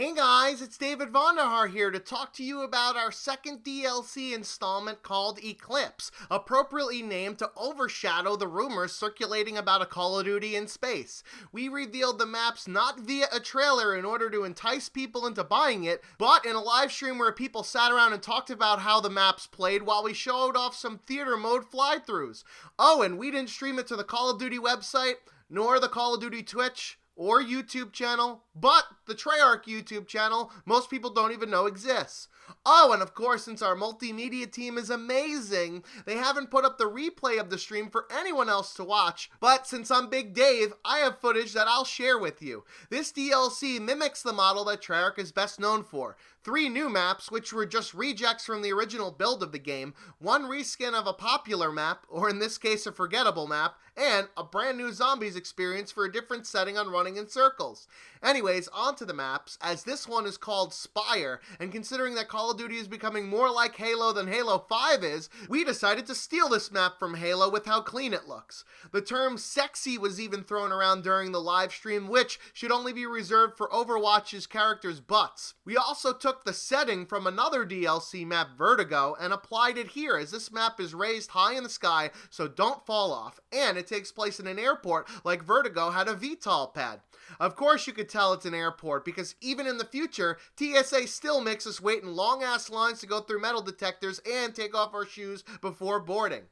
Hey guys, it's David Vonderhaar here to talk to you about our second DLC installment called Eclipse, appropriately named to overshadow the rumors circulating about a Call of Duty in space. We revealed the maps not via a trailer in order to entice people into buying it, but in a live stream where people sat around and talked about how the maps played while we showed off some theater mode fly-throughs. Oh, and we didn't stream it to the Call of Duty website, nor the Call of Duty Twitch, or YouTube channel, but the Treyarch YouTube channel most people don't even know exists. Oh, and of course, since our multimedia team is amazing, they haven't put up the replay of the stream for anyone else to watch, but since I'm Big Dave, I have footage that I'll share with you. This DLC mimics the model that Treyarch is best known for. 3 new maps, which were just rejects from the original build of the game, 1 reskin of a popular map, or in this case a forgettable map, and a brand new zombies experience for a different setting on running in circles. Anyways, on to the maps, as this one is called Spire, and considering that Call of Duty is becoming more like Halo than Halo 5 is, we decided to steal this map from Halo with how clean it looks. The term sexy was even thrown around during the live stream, which should only be reserved for Overwatch's characters' butts. We also took the setting from another DLC map, Vertigo, and applied it here, as this map is raised high in the sky, so don't fall off, and it takes place in an airport like Vertigo had a VTOL pad. Of course you could tell it's an airport, because even in the future, TSA still makes us wait in long-ass lines to go through metal detectors and take off our shoes before boarding.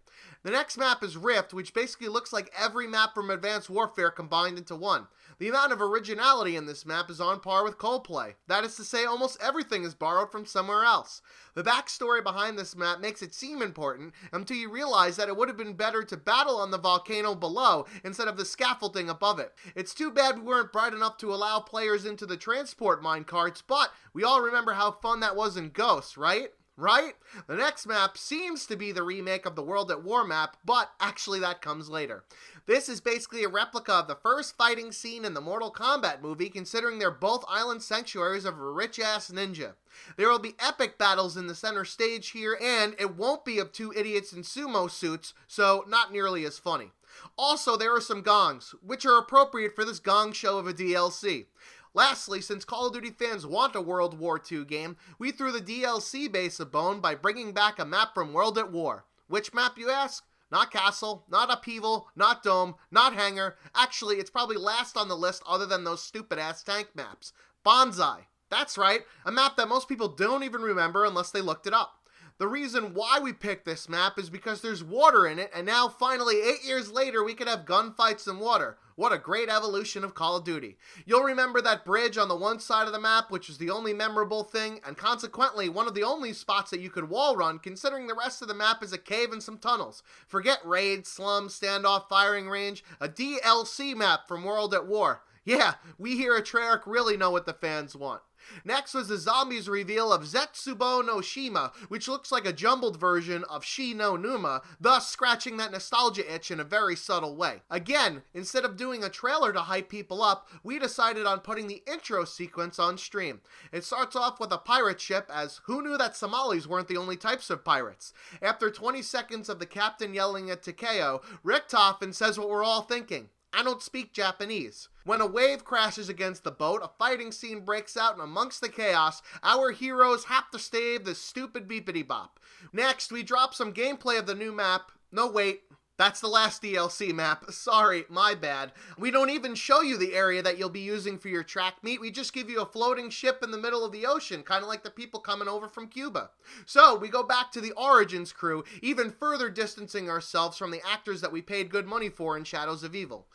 The next map is Rift, which basically looks like every map from Advanced Warfare combined into one. The amount of originality in this map is on par with Coldplay. That is to say, almost everything is borrowed from somewhere else. The backstory behind this map makes it seem important until you realize that it would have been better to battle on the volcano below instead of the scaffolding above it. It's too bad we weren't bright enough to allow players into the transport minecarts, but we all remember how fun that was in Ghosts, right? Right? The next map seems to be the remake of the World at War map, but actually that comes later. This is basically a replica of the first fighting scene in the Mortal Kombat movie, considering they're both island sanctuaries of a rich-ass ninja. There will be epic battles in the center stage here, and it won't be of 2 idiots in sumo suits, so not nearly as funny. Also, there are some gongs, which are appropriate for this gong show of a DLC. Lastly, since Call of Duty fans want a World War II game, we threw the DLC base a bone by bringing back a map from World at War. Which map, you ask? Not Castle, not Upheaval, not Dome, not Hangar. Actually, it's probably last on the list other than those stupid-ass tank maps. Banzai. That's right, a map that most people don't even remember unless they looked it up. The reason why we picked this map is because there's water in it, and now finally 8 years later we could have gunfights in water. What a great evolution of Call of Duty. You'll remember that bridge on the one side of the map, which is the only memorable thing, and consequently one of the only spots that you could wall run, considering the rest of the map is a cave and some tunnels. Forget raids, slums, standoff, firing range, a DLC map from World at War. Yeah, we here at Treyarch really know what the fans want. Next was the zombies reveal of Zetsubo no Shima, which looks like a jumbled version of Shi no Numa, thus scratching that nostalgia itch in a very subtle way. Again, instead of doing a trailer to hype people up, we decided on putting the intro sequence on stream. It starts off with a pirate ship, as who knew that Somalis weren't the only types of pirates? After 20 seconds of the captain yelling at Takeo, Richtofen says what we're all thinking. I don't speak Japanese. When a wave crashes against the boat, a fighting scene breaks out, and amongst the chaos, our heroes have to stave this stupid beepity bop. Next, we drop some gameplay of the new map. No, wait. That's the last DLC map. Sorry, my bad. We don't even show you the area that you'll be using for your track meet. We just give you a floating ship in the middle of the ocean, kind of like the people coming over from Cuba. So, we go back to the Origins crew, even further distancing ourselves from the actors that we paid good money for in Shadows of Evil.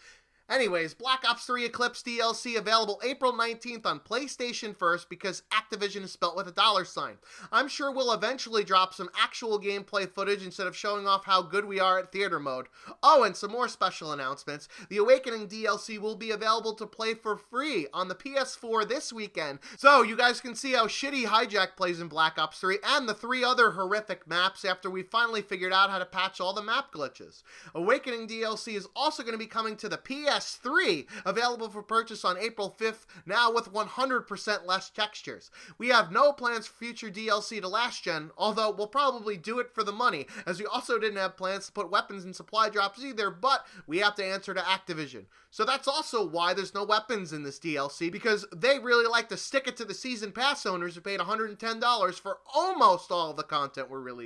Anyways, Black Ops 3 Eclipse DLC available April 19th on PlayStation first, because Activision is spelt with a $. I'm sure we'll eventually drop some actual gameplay footage instead of showing off how good we are at theater mode. Oh, and some more special announcements. The Awakening DLC will be available to play for free on the PS4 this weekend, so you guys can see how shitty Hijack plays in Black Ops 3 and the 3 other horrific maps after we finally figured out how to patch all the map glitches. Awakening DLC is also going to be coming to the PS PS3, available for purchase on April 5th, now with 100% less textures. We have no plans for future DLC to last gen, although we'll probably do it for the money, as we also didn't have plans to put weapons in supply drops either, but we have to answer to Activision. So that's also why there's no weapons in this DLC, because they really like to stick it to the season pass owners who paid $110 for almost all of the content we're releasing.